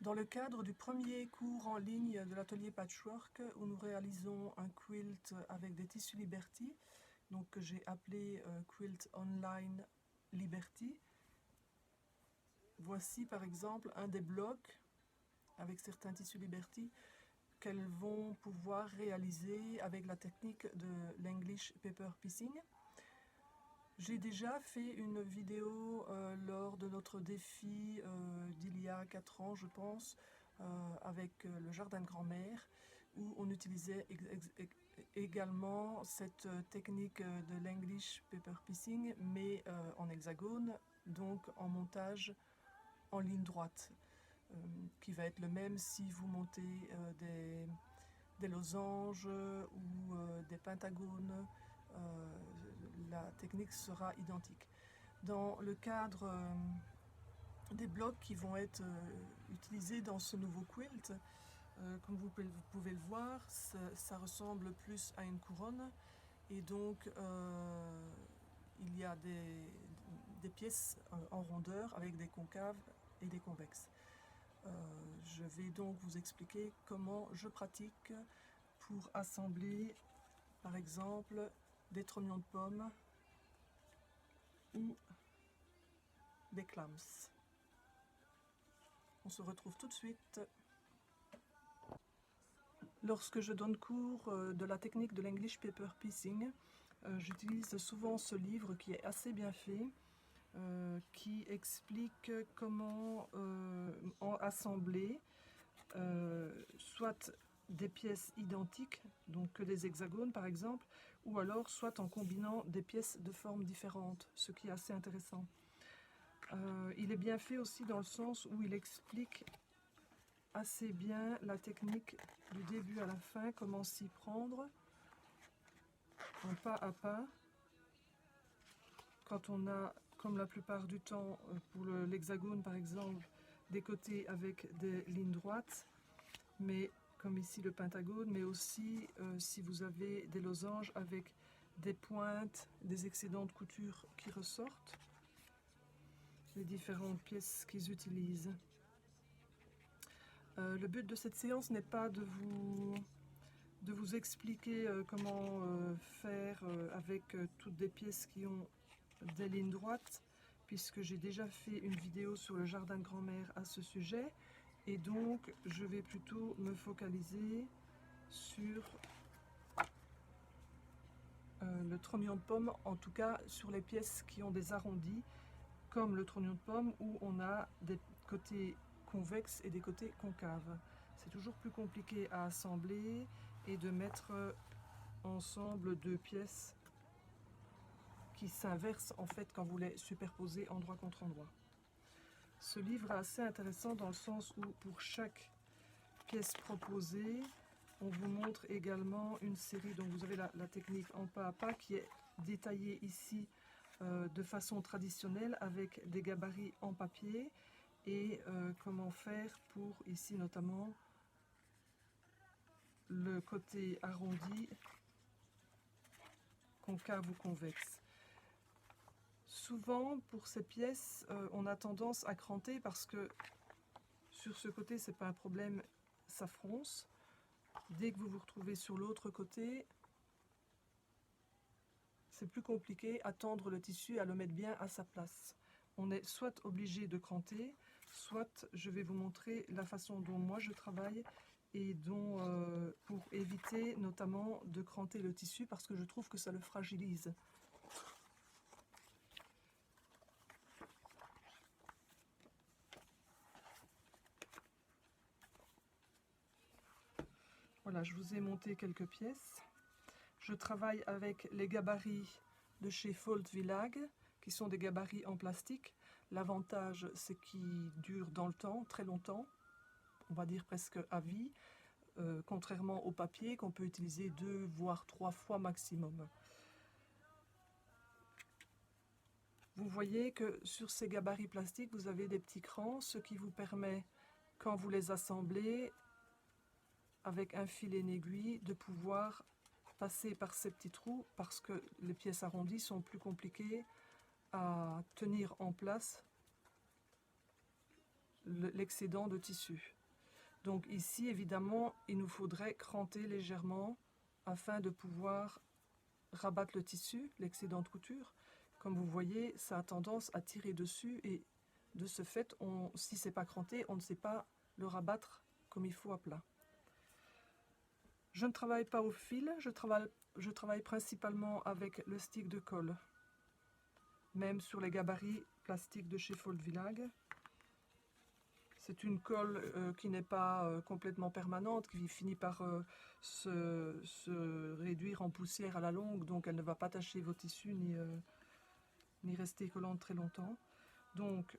Dans le cadre du premier cours en ligne de l'atelier Patchwork, où nous réalisons un quilt avec des tissus Liberty, donc que j'ai appelé Quilt Online Liberty, voici par exemple un des blocs avec certains tissus Liberty qu'elles vont pouvoir réaliser avec la technique de l'English Paper Piecing. J'ai déjà fait une vidéo lors de notre défi d'il y a 4 ans, je pense, avec le jardin de grand-mère, où on utilisait également cette technique de l'English Paper Piecing, mais en hexagone, donc en montage en ligne droite, qui va être le même si vous montez des losanges ou des pentagones. La technique sera identique. Dans le cadre des blocs qui vont être utilisés dans ce nouveau quilt, comme vous pouvez le voir, ça ressemble plus à une couronne, et donc il y a des pièces en rondeur avec des concaves et des convexes. Je vais donc vous expliquer comment je pratique pour assembler par exemple des trognons de pommes ou des clams. On se retrouve tout de suite. Lorsque je donne cours de la technique de l'English Paper Piecing, j'utilise souvent ce livre qui est assez bien fait, qui explique comment assembler soit des pièces identiques, donc que des hexagones par exemple, ou alors soit en combinant des pièces de formes différentes, ce qui est assez intéressant. Il est bien fait aussi dans le sens où il explique assez bien la technique du début à la fin, comment s'y prendre en pas à pas, quand on a, comme la plupart du temps pour l'hexagone par exemple, des côtés avec des lignes droites, mais comme ici le pentagone, mais aussi si vous avez des losanges avec des pointes, des excédents de couture qui ressortent, les différentes pièces qu'ils utilisent. Le but de cette séance n'est pas de vous expliquer comment faire avec toutes des pièces qui ont des lignes droites, puisque j'ai déjà fait une vidéo sur le jardin de grand-mère à ce sujet, et donc je vais plutôt me focaliser sur le trognon de pomme, en tout cas sur les pièces qui ont des arrondis, comme le trognon de pomme où on a des côtés convexes et des côtés concaves. C'est toujours plus compliqué à assembler et de mettre ensemble deux pièces qui s'inversent en fait quand vous les superposez endroit contre endroit. Ce livre est assez intéressant dans le sens où pour chaque pièce proposée, on vous montre également une série, donc vous avez la technique en pas à pas qui est détaillée ici de façon traditionnelle avec des gabarits en papier et comment faire pour ici notamment le côté arrondi, concave ou convexe. Souvent pour ces pièces on a tendance à cranter parce que sur ce côté c'est pas un problème, ça fronce. Dès que vous vous retrouvez sur l'autre côté, c'est plus compliqué à tendre le tissu, à le mettre bien à sa place. On est soit obligé de cranter, soit je vais vous montrer la façon dont moi je travaille et dont pour éviter notamment de cranter le tissu parce que je trouve que ça le fragilise. Voilà, je vous ai monté quelques pièces. Je travaille avec les gabarits de chez Fold Village, qui sont des gabarits en plastique. L'avantage, c'est qu'ils durent dans le temps, très longtemps, on va dire presque à vie, contrairement au papier qu'on peut utiliser 2 voire 3 fois maximum. Vous voyez que sur ces gabarits plastiques, vous avez des petits crans, ce qui vous permet, quand vous les assemblez, avec un fil et une aiguille, de pouvoir passer par ces petits trous parce que les pièces arrondies sont plus compliquées à tenir en place l'excédent de tissu. Donc ici, évidemment, il nous faudrait cranter légèrement afin de pouvoir rabattre le tissu, l'excédent de couture. Comme vous voyez, ça a tendance à tirer dessus et de ce fait, si c'est pas cranté, on ne sait pas le rabattre comme il faut à plat. Je ne travaille pas au fil, je travaille principalement avec le stick de colle, même sur les gabarits plastiques de chez Foltvillag. C'est une colle qui n'est pas complètement permanente, qui finit par se réduire en poussière à la longue, donc elle ne va pas tacher vos tissus ni rester collante très longtemps. Donc,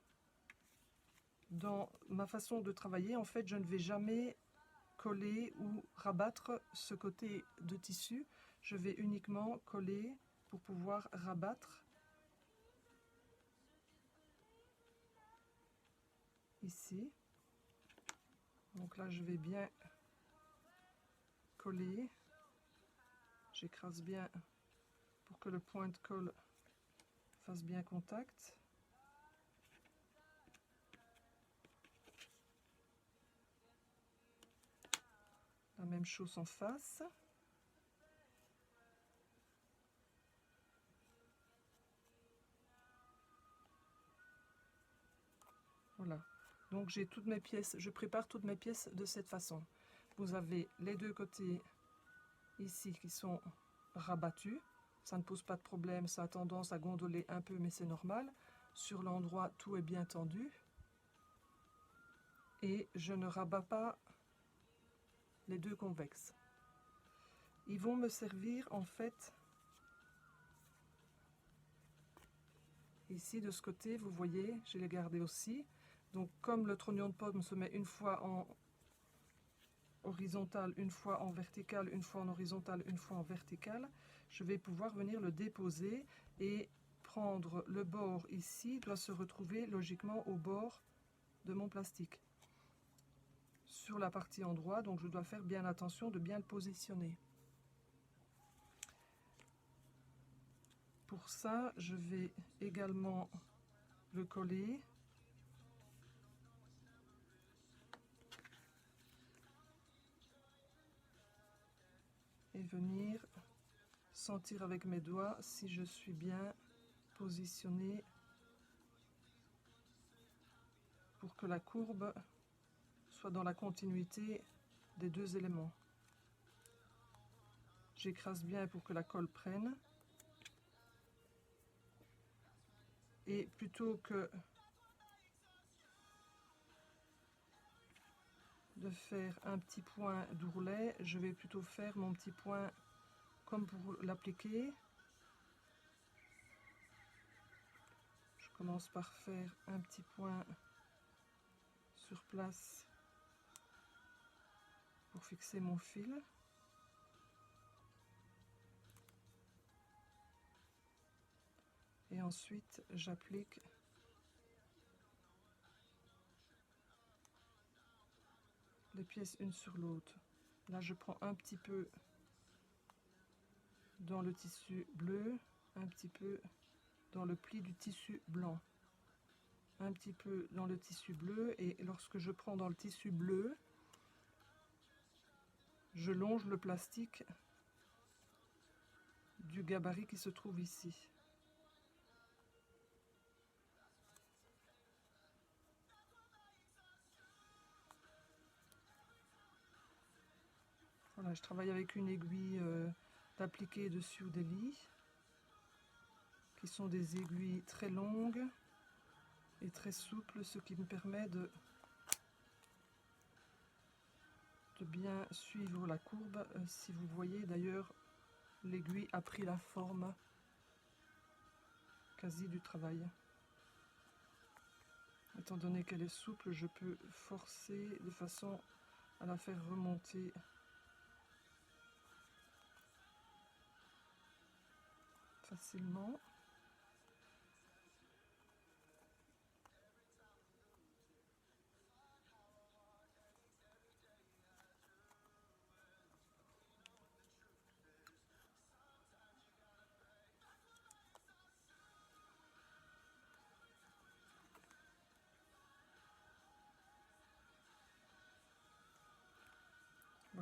dans ma façon de travailler, en fait, je ne vais jamais coller ou rabattre ce côté de tissu. Je vais uniquement coller pour pouvoir rabattre ici. Donc là, je vais bien coller. J'écrase bien pour que le point de colle fasse bien contact. La même chose en face. Voilà. Donc j'ai toutes mes pièces, je prépare toutes mes pièces de cette façon. Vous avez les deux côtés ici qui sont rabattus. Ça ne pose pas de problème, ça a tendance à gondoler un peu, mais c'est normal. Sur l'endroit, tout est bien tendu. Et je ne rabats pas les deux convexes. Ils vont me servir en fait, ici de ce côté, vous voyez, je l'ai gardé aussi. Donc comme le trognon de pomme se met une fois en horizontal, une fois en vertical, une fois en horizontal, une fois en vertical, je vais pouvoir venir le déposer et prendre le bord ici, doit se retrouver logiquement au bord de mon plastique. Sur la partie endroit, donc je dois faire bien attention de bien le positionner. Pour ça, je vais également le coller. Et venir sentir avec mes doigts si je suis bien positionnée pour que la courbe soit dans la continuité des deux éléments. J'écrase bien pour que la colle prenne. Et plutôt que de faire un petit point d'ourlet, je vais plutôt faire mon petit point comme pour l'appliquer. Je commence par faire un petit point sur place pour fixer mon fil. Et ensuite, j'applique les pièces une sur l'autre. Là, je prends un petit peu dans le tissu bleu, un petit peu dans le pli du tissu blanc, un petit peu dans le tissu bleu, et lorsque je prends dans le tissu bleu, je longe le plastique du gabarit qui se trouve ici. Voilà, je travaille avec une aiguille d'appliquer dessus des lits, qui sont des aiguilles très longues et très souples, ce qui me permet de bien suivre la courbe. Si vous voyez d'ailleurs, l'aiguille a pris la forme quasi du travail. Étant donné qu'elle est souple, je peux forcer de façon à la faire remonter facilement.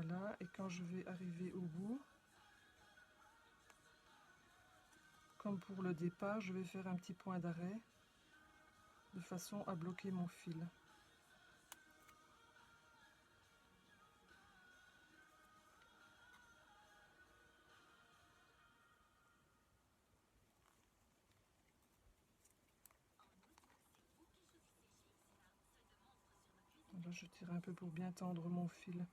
Voilà, et quand je vais arriver au bout, comme pour le départ, je vais faire un petit point d'arrêt de façon à bloquer mon fil. Là, je tire un peu pour bien tendre mon fil,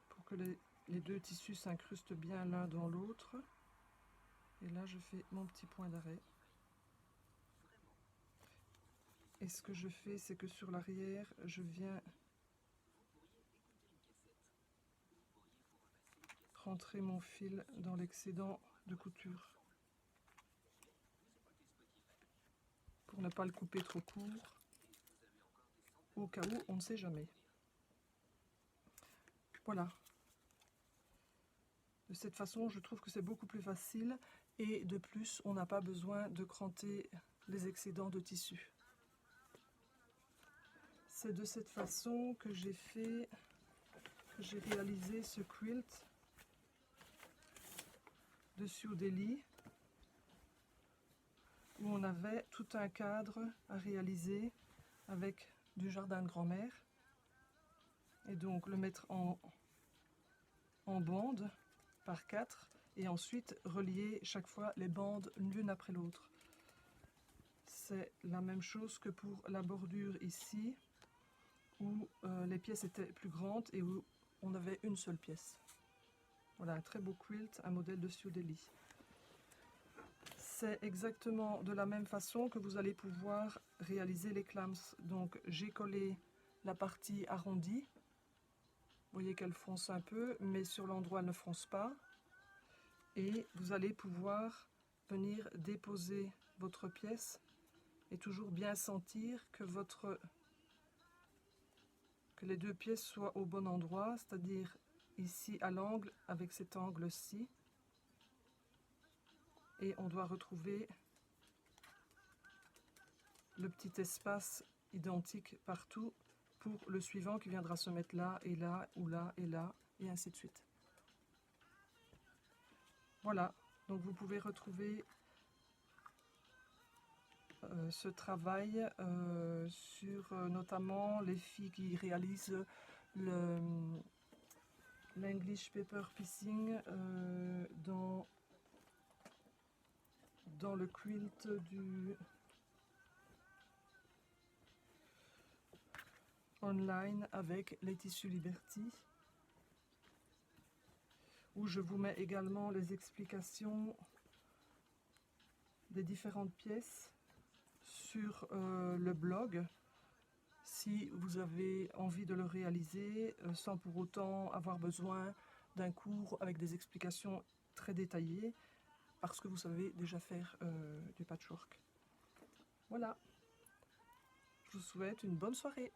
pour que les deux tissus s'incrustent bien l'un dans l'autre. Et là, je fais mon petit point d'arrêt. Et ce que je fais, c'est que sur l'arrière, je viens rentrer mon fil dans l'excédent de couture pour ne pas le couper trop court, au cas où on ne sait jamais. Voilà. De cette façon, je trouve que c'est beaucoup plus facile et de plus, on n'a pas besoin de cranter les excédents de tissu. C'est de cette façon que j'ai réalisé ce quilt de Sue Daly, où on avait tout un cadre à réaliser avec du jardin de grand-mère, et donc le mettre en bande par 4 et ensuite relier chaque fois les bandes l'une après l'autre. C'est la même chose que pour la bordure ici, où les pièces étaient plus grandes et où on avait une seule pièce. Voilà, un très beau quilt, un modèle de Sue Daly. C'est exactement de la même façon que vous allez pouvoir réaliser les clams. Donc j'ai collé la partie arrondie. Vous voyez qu'elle fronce un peu, mais sur l'endroit elle ne fronce pas. Et vous allez pouvoir venir déposer votre pièce et toujours bien sentir que les deux pièces soient au bon endroit, c'est-à-dire ici à l'angle avec cet angle-ci. Et on doit retrouver le petit espace identique partout pour le suivant qui viendra se mettre là et là ou là et là et ainsi de suite. Voilà, donc vous pouvez retrouver ce travail sur notamment les filles qui réalisent l'English Paper Piecing dans le quilt du online avec les tissus Liberty, où je vous mets également les explications des différentes pièces sur le blog, si vous avez envie de le réaliser sans pour autant avoir besoin d'un cours avec des explications très détaillées, parce que vous savez déjà faire du patchwork. Voilà, je vous souhaite une bonne soirée.